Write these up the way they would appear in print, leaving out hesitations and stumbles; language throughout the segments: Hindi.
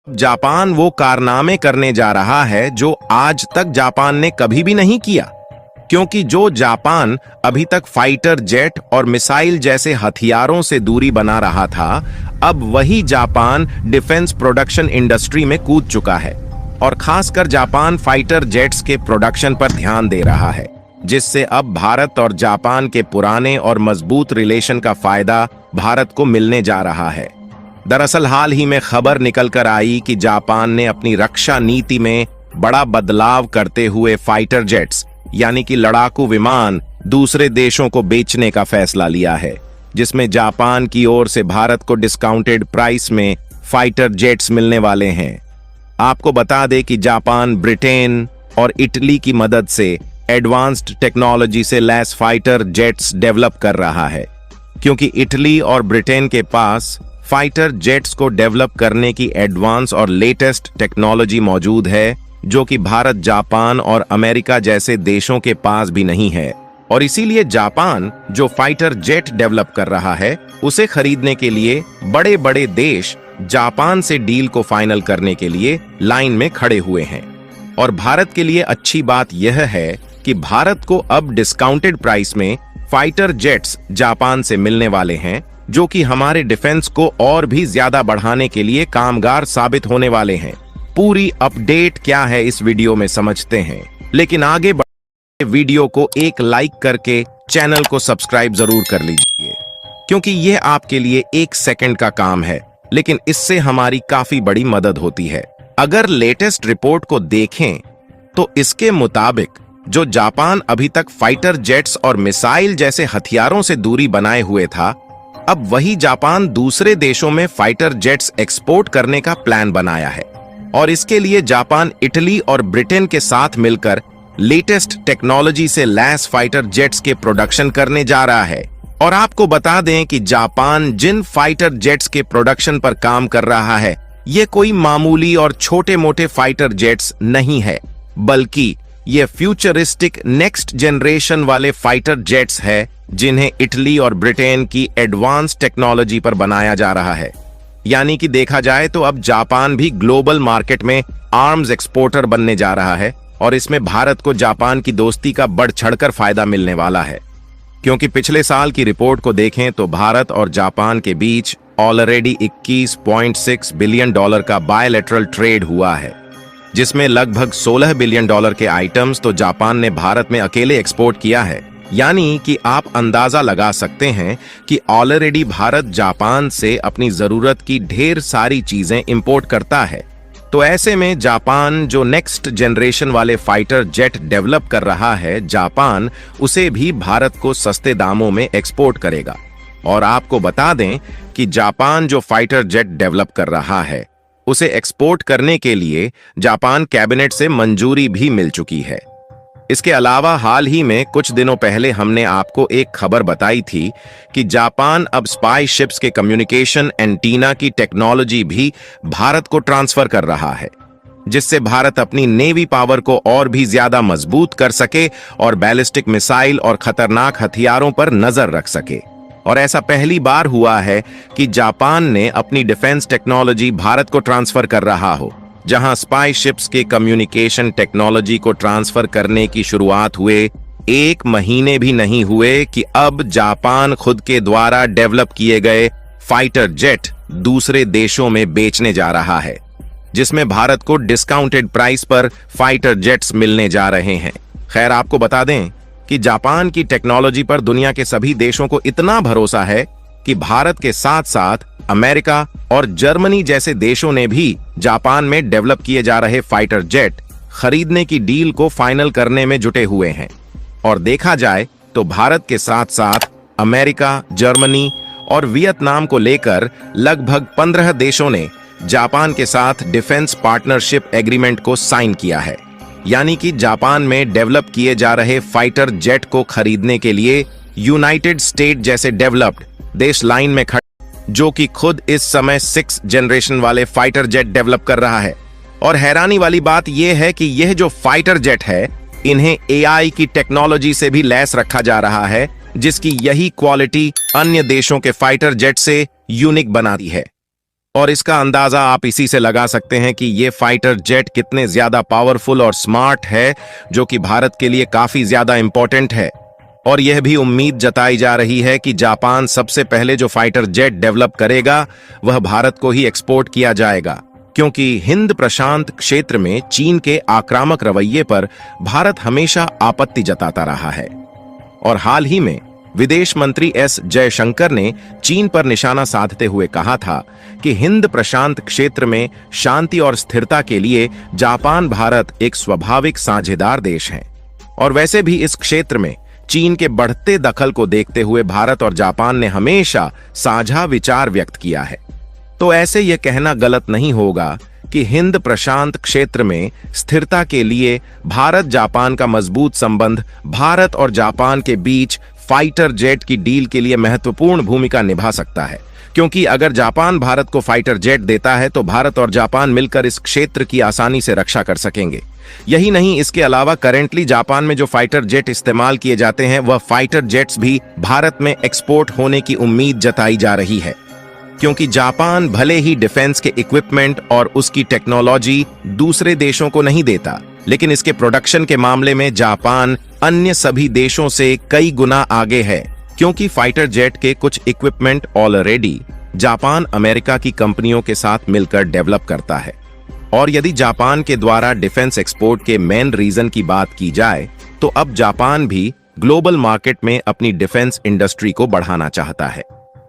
जापान वो कारनामे करने जा रहा है जो आज तक जापान ने कभी भी नहीं किया, क्योंकि जो जापान अभी तक फाइटर जेट और मिसाइल जैसे हथियारों से दूरी बना रहा था, अब वही जापान डिफेंस प्रोडक्शन इंडस्ट्री में कूद चुका है और खासकर जापान फाइटर जेट्स के प्रोडक्शन पर ध्यान दे रहा है, जिससे अब भारत और जापान के पुराने और मजबूत रिलेशन का फायदा भारत को मिलने जा रहा है। दरअसल हाल ही में खबर निकल कर आई कि जापान ने अपनी रक्षा नीति में बड़ा बदलाव करते हुए फाइटर जेट्स यानी कि लड़ाकू विमान दूसरे देशों को बेचने का फैसला लिया है, जिसमें जापान की ओर से भारत को डिस्काउंटेड प्राइस में फाइटर जेट्स मिलने वाले हैं। आपको बता दें कि जापान ब्रिटेन और इटली की मदद से एडवांस्ड टेक्नोलॉजी से लैस फाइटर जेट्स डेवलप कर रहा है, क्योंकि इटली और ब्रिटेन के पास फाइटर जेट्स को डेवलप करने की एडवांस और लेटेस्ट टेक्नोलॉजी मौजूद है, जो कि भारत, जापान और अमेरिका जैसे देशों के पास भी नहीं है। और इसीलिए जापान जो फाइटर जेट डेवलप कर रहा है, उसे खरीदने के लिए बड़े बड़े देश जापान से डील को फाइनल करने के लिए लाइन में खड़े हुए हैं। और भारत के लिए अच्छी बात यह है कि भारत को अब डिस्काउंटेड प्राइस में फाइटर जेट्स जापान से मिलने वाले हैं, जो कि हमारे डिफेंस को और भी ज्यादा बढ़ाने के लिए कामगार साबित होने वाले हैं। पूरी अपडेट क्या है इस वीडियो में समझते हैं, लेकिन आगे बढ़े वीडियो को एक लाइक करके चैनल को सब्सक्राइब जरूर कर लीजिए, क्योंकि यह आपके लिए 1 सेकंड का काम है, लेकिन इससे हमारी काफी बड़ी मदद होती है। अगर लेटेस्ट रिपोर्ट को देखें तो इसके मुताबिक जो जापान अभी तक फाइटर जेट्स और मिसाइल जैसे हथियारों से दूरी बनाए हुए था, अब वही जापान दूसरे देशों में फाइटर जेट्स एक्सपोर्ट करने का प्लान बनाया है। और इसके लिए जापान इटली और ब्रिटेन के साथ मिलकर लेटेस्ट टेक्नोलॉजी से लैस फाइटर जेट्स के प्रोडक्शन करने जा रहा है। और आपको बता दें कि जापान जिन फाइटर जेट्स के प्रोडक्शन पर काम कर रहा है, ये कोई मामूली और छोटे मोटे फाइटर जेट्स नहीं है, बल्कि ये फ्यूचरिस्टिक नेक्स्ट जनरेशन वाले फाइटर जेट्स है, जिन्हें इटली और ब्रिटेन की एडवांस टेक्नोलॉजी पर बनाया जा रहा है। यानी कि देखा जाए तो अब जापान भी ग्लोबल मार्केट में आर्म्स एक्सपोर्टर बनने जा रहा है, और इसमें भारत को जापान की दोस्ती का बढ़ चढ़कर फायदा मिलने वाला है। क्योंकि पिछले साल की रिपोर्ट को देखें तो भारत और जापान के बीच ऑलरेडी $21.6 बिलियन का बायलैटरल ट्रेड हुआ है, जिसमें लगभग $16 बिलियन के आइटम्स तो जापान ने भारत में अकेले एक्सपोर्ट किया है। यानी कि आप अंदाजा लगा सकते हैं कि ऑलरेडी भारत जापान से अपनी जरूरत की ढेर सारी चीजें इंपोर्ट करता है। तो ऐसे में जापान जो नेक्स्ट जनरेशन वाले फाइटर जेट डेवलप कर रहा है, जापान उसे भी भारत को सस्ते दामों में एक्सपोर्ट करेगा। और आपको बता दें कि जापान जो फाइटर जेट डेवलप कर रहा है, उसे एक्सपोर्ट करने के लिए जापान कैबिनेट से मंजूरी भी मिल चुकी है। इसके अलावा हाल ही में कुछ दिनों पहले हमने आपको एक खबर बताई थी कि जापान अब स्पाई शिप्स के कम्युनिकेशन एंटीना की टेक्नोलॉजी भी भारत को ट्रांसफर कर रहा है, जिससे भारत अपनी नेवी पावर को और भी ज्यादा मजबूत कर सके और बैलिस्टिक मिसाइल और खतरनाक हथियारों पर नजर रख सके। और ऐसा पहली बार हुआ है कि जापान ने अपनी डिफेंस टेक्नोलॉजी भारत को ट्रांसफर कर रहा हो, जहां स्पाई शिप्स के कम्युनिकेशन टेक्नोलॉजी को ट्रांसफर करने की शुरुआत हुए 1 महीने भी नहीं हुए कि अब जापान खुद के द्वारा डेवलप किए गए फाइटर जेट दूसरे देशों में बेचने जा रहा है, जिसमें भारत को डिस्काउंटेड प्राइस पर फाइटर जेट्स मिलने जा रहे हैं। खैर, आपको बता दें कि जापान की टेक्नोलॉजी पर दुनिया के सभी देशों को इतना भरोसा है कि भारत के साथ साथ अमेरिका और जर्मनी जैसे देशों ने भी जापान में डेवलप किए जा रहे फाइटर जेट खरीदने की डील को फाइनल करने में जुटे हुए हैं। और देखा जाए तो भारत के साथ साथ अमेरिका, जर्मनी और वियतनाम को लेकर लगभग 15 देशों ने जापान के साथ डिफेंस पार्टनरशिप एग्रीमेंट को साइन किया है। यानी कि जापान में डेवलप किए जा रहे फाइटर जेट को खरीदने के लिए यूनाइटेड स्टेट जैसे डेवलप्ड देश लाइन में खड़े, जो कि खुद इस समय 6 जनरेशन वाले फाइटर जेट डेवलप कर रहा है। और हैरानी वाली बात यह है कि यह जो फाइटर जेट है, इन्हें एआई की टेक्नोलॉजी से भी लैस रखा जा रहा है, जिसकी यही क्वालिटी अन्य देशों के फाइटर जेट से यूनिक बनाती है। और इसका अंदाजा आप इसी से लगा सकते हैं कि ये फाइटर जेट कितने ज्यादा पावरफुल और स्मार्ट है, जो कि भारत के लिए काफी ज्यादा इंपॉर्टेंट है। और यह भी उम्मीद जताई जा रही है कि जापान सबसे पहले जो फाइटर जेट डेवलप करेगा वह भारत को ही एक्सपोर्ट किया जाएगा, क्योंकि हिंद प्रशांत क्षेत्र में चीन के आक्रामक रवैये पर भारत हमेशा आपत्ति जताता रहा है। और हाल ही में विदेश मंत्री एस जयशंकर ने चीन पर निशाना साधते हुए कहा था कि हिंद प्रशांत क्षेत्र में शांति और स्थिरता के लिए जापान भारत एक स्वाभाविक साझेदार देश है। और वैसे भी इस क्षेत्र में चीन के बढ़ते दखल को देखते हुए भारत और जापान ने हमेशा साझा विचार व्यक्त किया है। तो ऐसे यह कहना गलत नहीं होगा कि हिंद प्रशांत क्षेत्र में स्थिरता के लिए भारत जापान का मजबूत संबंध भारत और जापान के बीच फाइटर जेट की डील के लिए महत्वपूर्ण भूमिका निभा सकता है, क्योंकि अगर जापान भारत को फाइटर जेट देता है तो भारत और जापान मिलकर इस क्षेत्र की आसानी से रक्षा कर सकेंगे। यही नहीं, इसके अलावा करेंटली जापान में जो फाइटर जेट इस्तेमाल किए जाते हैं वह फाइटर जेट्स भी भारत में एक्सपोर्ट होने की उम्मीद जताई जा रही है, क्योंकि जापान भले ही डिफेंस के इक्विपमेंट और उसकी टेक्नोलॉजी दूसरे देशों को नहीं देता, लेकिन इसके प्रोडक्शन के मामले में जापान अन्य सभी देशों से कई गुना आगे है, क्योंकि फाइटर जेट के कुछ इक्विपमेंट ऑलरेडी जापान अमेरिका की कंपनियों के साथ मिलकर डेवलप करता है। और यदि जापान के द्वारा डिफेंस एक्सपोर्ट के मेन रीजन की बात की जाए तो अब जापान भी ग्लोबल मार्केट में अपनी डिफेंस इंडस्ट्री को बढ़ाना चाहता है,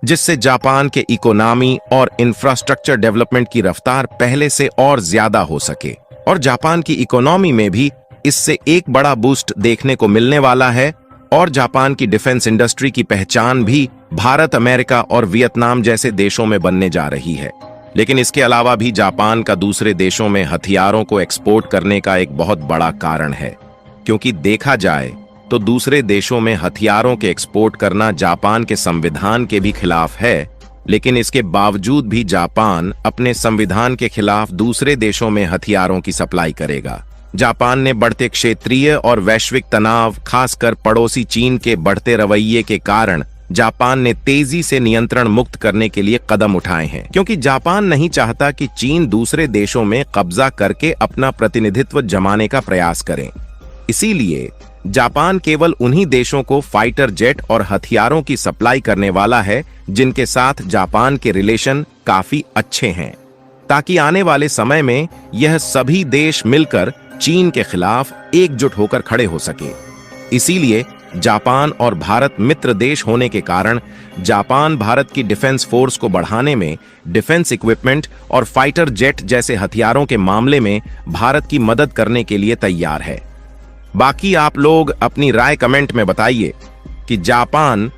जिससे जापान के इकोनॉमी और इंफ्रास्ट्रक्चर डेवलपमेंट की रफ्तार पहले से और ज्यादा हो सके। और जापान की इकोनॉमी में भी इससे एक बड़ा बूस्ट देखने को मिलने वाला है। और जापान की डिफेंस इंडस्ट्री की पहचान भी भारत, अमेरिका और वियतनाम जैसे देशों में बनने जा रही है। लेकिन इसके अलावा भी जापान का दूसरे देशों में हथियारों को एक्सपोर्ट करने का एक बहुत बड़ा कारण है, क्योंकि देखा जाए तो दूसरे देशों में हथियारों के एक्सपोर्ट करना जापान के संविधान के भी खिलाफ है। लेकिन इसके बावजूद भी जापान अपने संविधान के खिलाफ दूसरे देशों में हथियारों की सप्लाई करेगा। जापान ने बढ़ते क्षेत्रीय और वैश्विक तनाव, खासकर पड़ोसी चीन के बढ़ते रवैये के कारण जापान ने तेजी से नियंत्रण मुक्त करने के लिए कदम उठाए हैं, क्योंकि जापान नहीं चाहता कि चीन दूसरे देशों में कब्जा करके अपना प्रतिनिधित्व जमाने का प्रयास करें। इसीलिए जापान केवल उन्हीं देशों को फाइटर जेट और हथियारों की सप्लाई करने वाला है जिनके साथ जापान के रिलेशन काफी अच्छे हैं, ताकि आने वाले समय में यह सभी देश मिलकर चीन के खिलाफ एकजुट होकर खड़े हो सके। इसीलिए जापान और भारत मित्र देश होने के कारण जापान भारत की डिफेंस फोर्स को बढ़ाने में, डिफेंस इक्विपमेंट और फाइटर जेट जैसे हथियारों के मामले में भारत की मदद करने के लिए तैयार है। बाकी आप लोग अपनी राय कमेंट में बताइए कि जापान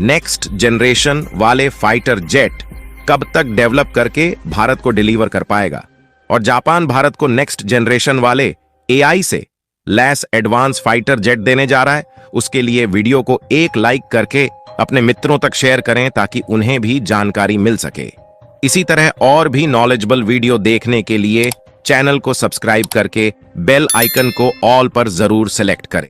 नेक्स्ट जनरेशन वाले फाइटर जेट कब तक डेवलप करके भारत को डिलीवर कर पाएगा, और जापान भारत को नेक्स्ट जनरेशन वाले एआई से लैस एडवांस फाइटर जेट देने जा रहा है। उसके लिए वीडियो को एक लाइक करके अपने मित्रों तक शेयर करें ताकि उन्हें भी जानकारी मिल सके। इसी तरह और भी नॉलेजेबल वीडियो देखने के लिए चैनल को सब्सक्राइब करके बेल आइकन को ऑल पर जरूर सेलेक्ट करें।